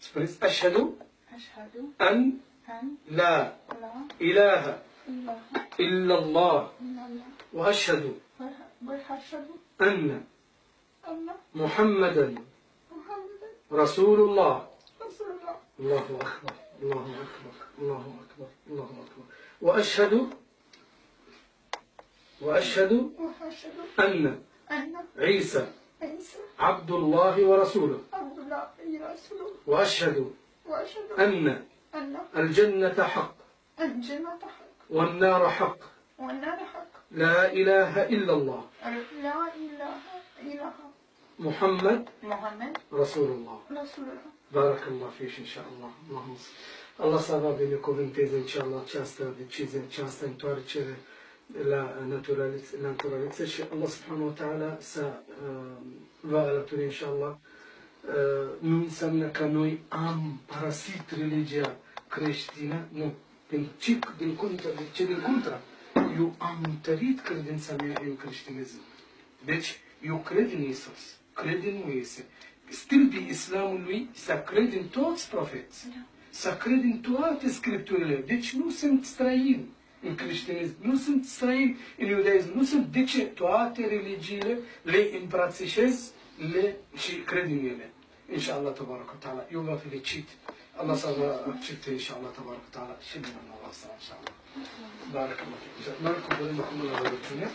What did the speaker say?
أشهد أشهد أن أن لا لا إله إله إلا الله إلا الله وأشهد وأشهد أن أن محمدا محمدا رسول الله. رسول الله. الله أكبر الله أكبر الله أكبر الله أكبر. وأشهد وأشهد أن أن عيسى عيسى عبد الله ورسوله. عبد الله ورسوله. وأشهد وأشهد أن أن الجنة حق الجنة حق والنار حق والنار حق. لا إله إلا الله لا إله إلا الله محمد محمد رسول الله. رسول الله. بارك الله فيك إن شاء الله. اللهم Allah să va binecuvânteze inshallah această decizie, această întoarcere la naturalitate și Allah subhanahu wa ta'ala să va alături inshallah. Nu înseamnă că noi am părăsit religia creștină, nu. Din contra, eu am întărit credința mea în creștinism. Deci, eu cred în Iisus, cred în Moise. Stâlpii islamului să cred în toți profeți, să cred în toate scripturile. Deci nu sunt străini în creștinism, nu sunt străini în iudaism, nu sunt. De ce? Toate religiile le îmbrățișez și cred în ele. Inshallah, tabaraka ta'ala. Eu vă felicit. Allah să vă accepte, inshallah, tabaraka ta'ala. Și din Allah, inshallah. Barakallah. Barakallah. Barakallah.